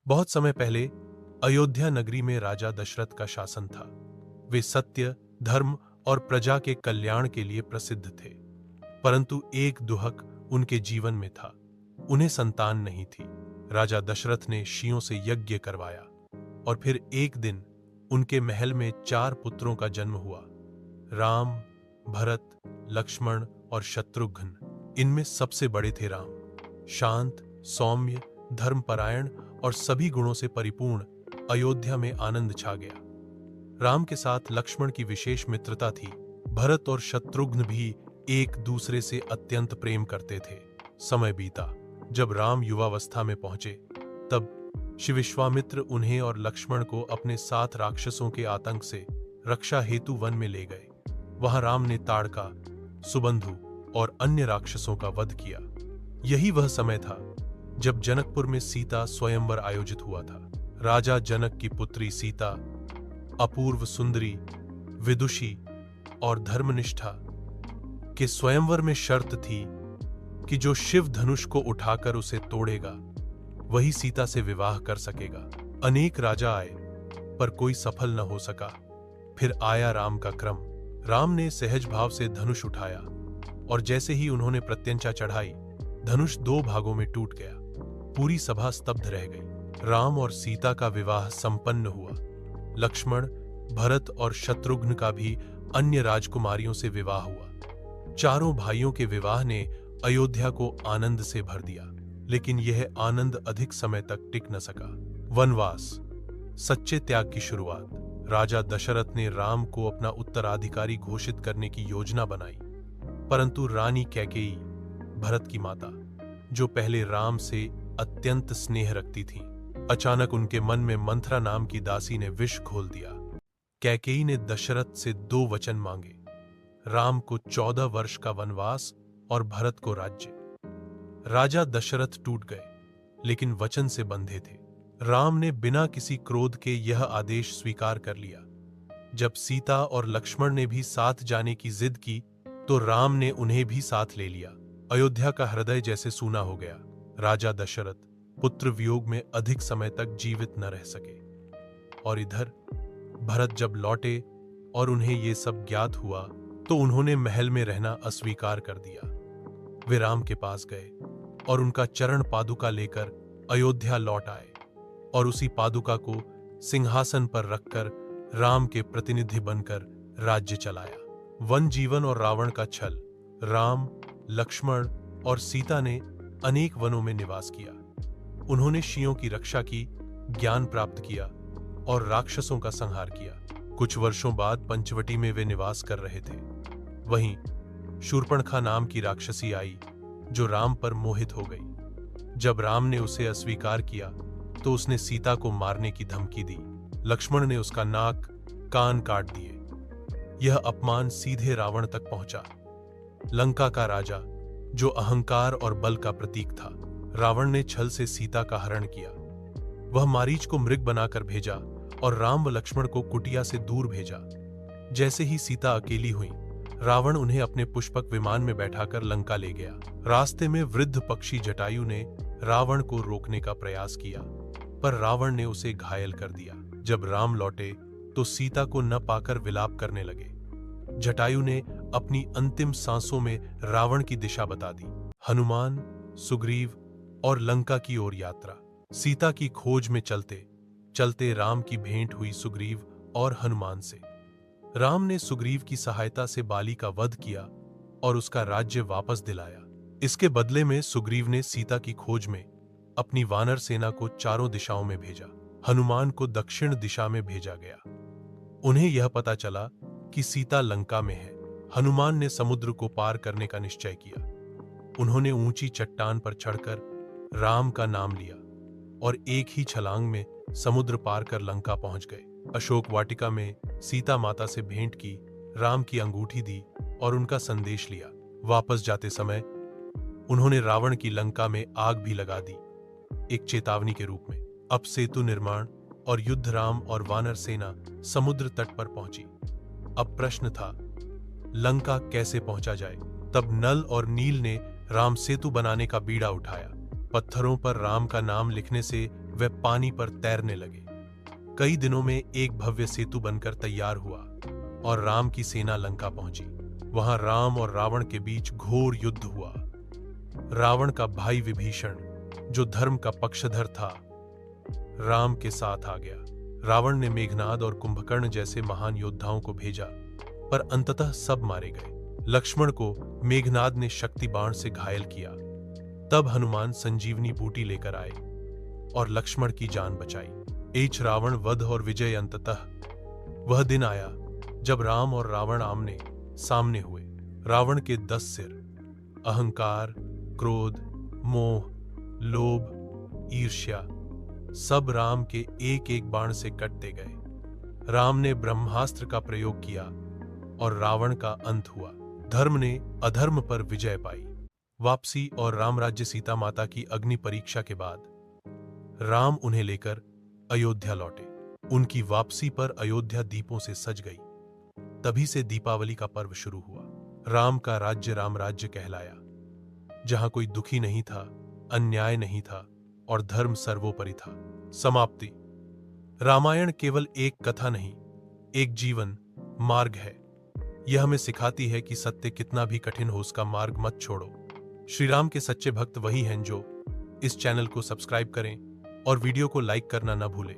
बहुत समय पहले अयोध्या नगरी में राजा दशरथ का शासन था। वे सत्य, धर्म और प्रजा के कल्याण के लिए प्रसिद्ध थे। परंतु एक दुहक उनके जीवन में था। उन्हें संतान नहीं थी। राजा दशरथ ने ऋषियों से यज्ञ करवाया और फिर एक दिन उनके महल में 4 पुत्रों का जन्म हुआ। राम, भरत, लक्ष्मण और शत्रुघ्न। इनमें सबसे बड़े थे राम। शांत, सौम्य, धर्मपरायण और सभी गुणों से परिपूर्ण अयोध्या में आनंद छा गया। राम के साथ लक्ष्मण की विशेष मित्रता थी। भरत और शत्रुघ्न भी एक दूसरे से अत्यंत प्रेम करते थे। समय बीता। जब राम युवावस्था में पहुंचे, तब विश्वामित्र उन्हें और लक्ष्मण को अपने साथ राक्षसों के आतंक से रक्षा हेतु वन में ले गए। वहां राम ने ताड़का, सुबंधु और अन्य राक्षसों का वध किया। यही वह समय था जब जनकपुर में सीता स्वयंवर आयोजित हुआ था। राजा जनक की पुत्री सीता अपूर्व सुंदरी, विदुषी और धर्मनिष्ठा के स्वयंवर में शर्त थी कि जो शिव धनुष को उठाकर उसे तोड़ेगा, वही सीता से विवाह कर सकेगा। अनेक राजा आए, पर कोई सफल न हो सका। फिर आया राम का क्रम। राम ने सहज भाव से धनुष उठाया और जैसे ही उन्होंने प्रत्यंचा चढ़ाई, धनुष 2 भागों में टूट गया। पूरी सभा स्तब्ध रह गई। राम और सीता का विवाह संपन्न हुआ। लक्ष्मण, भरत और शत्रुघ्न का भी अन्य राजकुमारियों से विवाह हुआ। चारों भाइयों के विवाह ने अयोध्या को आनंद से भर दिया। लेकिन यह आनंद अधिक समय तक टिक न सका। वनवास, सच्चे त्याग की शुरुआत। राजा दशरथ ने राम को अपना उत्तराधिकारी घोषित करने की योजना बनाई, परंतु रानी कैकेयी, भरत की माता, जो पहले राम से अत्यंत स्नेह रखती थीं, अचानक उनके मन में मंथरा नाम की दासी ने विष घोल दिया। कैकेयी ने दशरथ से 2 वचन मांगे, राम को 14 वर्ष का वनवास और भरत को राज्य। राजा दशरथ टूट गए, लेकिन वचन से बंधे थे। राम ने बिना किसी क्रोध के यह आदेश स्वीकार कर लिया। जब सीता और लक्ष्मण ने भी साथ जाने की जिद की, तो राम ने उन्हें भी साथ ले लिया। अयोध्या का हृदय जैसे सूना हो गया। राजा दशरथ पुत्र वियोग में अधिक समय तक जीवित न रह सके। और इधर भरत जब लौटे और उन्हें ये सब ज्ञात हुआ, तो उन्होंने महल में रहना अस्वीकार कर दिया। वे राम के पास गए और उनका चरण पादुका लेकर अयोध्या लौट आए और उसी पादुका को सिंहासन पर रखकर राम के प्रतिनिधि बनकर राज्य चलाया। वन जीवन और रावण का छल। राम, लक्ष्मण और सीता ने अनेक वनों में निवास किया। उन्होंने ऋषियों की रक्षा की, ज्ञान प्राप्त किया और राक्षसों का संहार किया। कुछ वर्षों बाद पंचवटी में वे निवास कर रहे थे। वहीं शूर्पणखा नाम की राक्षसी आई, जो राम पर मोहित हो गई। जब राम ने उसे अस्वीकार किया, तो उसने सीता को मारने की धमकी दी। लक्ष्मण ने उसका नाक, कान काट दिए। यह अपमान सीधे रावण तक पहुंचा। लंका का राजा, जो अहंकार और बल का प्रतीक था, रावण ने छल से सीता का हरण किया। वह मारीच को मृग बनाकर भेजा और राम व लक्ष्मण को कुटिया से दूर भेजा। जैसे ही सीता अकेली हुई, रावण उन्हें अपने पुष्पक विमान में बैठाकर लंका ले गया। रास्ते में वृद्ध पक्षी जटायु ने रावण को रोकने का प्रयास किया, पर रावण ने उसे घायल कर दिया। जब राम लौटे, तो सीता को न पाकर विलाप करने लगे। जटायु ने अपनी अंतिम सांसों में रावण की दिशा बता दी। हनुमान, सुग्रीव और लंका की ओर यात्रा। सीता की खोज में चलते चलते राम की भेंट हुई सुग्रीव और हनुमान से। राम ने सुग्रीव की सहायता से बाली का वध किया और उसका राज्य वापस दिलाया। इसके बदले में सुग्रीव ने सीता की खोज में अपनी वानर सेना को चारों दिशाओं में भेजा। हनुमान को दक्षिण दिशा में भेजा गया। उन्हें यह पता चला कि सीता लंका में है। हनुमान ने समुद्र को पार करने का निश्चय किया। उन्होंने ऊंची चट्टान पर चढ़कर राम का नाम लिया और एक ही छलांग में समुद्र पार कर लंका पहुंच गए। अशोक वाटिका में सीता माता से भेंट की, राम की अंगूठी दी और उनका संदेश लिया। वापस जाते समय उन्होंने रावण की लंका में आग भी लगा दी, एक चेतावनी के रूप में। अब सेतु निर्माण और युद्ध। राम और वानर सेना समुद्र तट पर पहुंची। अब प्रश्न था, लंका कैसे पहुंचा जाए। तब नल और नील ने राम सेतु बनाने का बीड़ा उठाया। पत्थरों पर राम का नाम लिखने से वे पानी पर तैरने लगे। कई दिनों में एक भव्य सेतु बनकर तैयार हुआ और राम की सेना लंका पहुंची। वहां राम और रावण के बीच घोर युद्ध हुआ। रावण का भाई विभीषण, जो धर्म का पक्षधर था, राम के साथ आ गया। रावण ने मेघनाद और कुंभकर्ण जैसे महान योद्धाओं को भेजा, पर अंततः सब मारे गए। लक्ष्मण को मेघनाद ने शक्ति बाण से घायल किया। तब हनुमान संजीवनी बूटी लेकर आए और लक्ष्मण की जान बचाई। रावण वध और विजय। अंततः वह दिन आया जब राम और रावण आमने सामने हुए। रावण के 10 सिर, अहंकार, क्रोध, मोह, लोभ, ईर्ष्या, सब राम के एक एक बाण से कटते गए। राम ने ब्रह्मास्त्र का प्रयोग किया और रावण का अंत हुआ। धर्म ने अधर्म पर विजय पाई। वापसी और रामराज्य। सीता माता की अग्नि परीक्षा के बाद राम उन्हें लेकर अयोध्या लौटे। उनकी वापसी पर अयोध्या दीपों से सज गई। तभी से दीपावली का पर्व शुरू हुआ। राम का राज्य रामराज्य कहलाया, जहां कोई दुखी नहीं था, अन्याय नहीं था और धर्म सर्वोपरि था। समाप्ति। रामायण केवल एक कथा नहीं, एक जीवन मार्ग है। यह हमें सिखाती है कि सत्य कितना भी कठिन हो, उसका मार्ग मत छोड़ो। श्री राम के सच्चे भक्त वही हैं जो इस चैनल को सब्सक्राइब करें और वीडियो को लाइक करना न भूलें।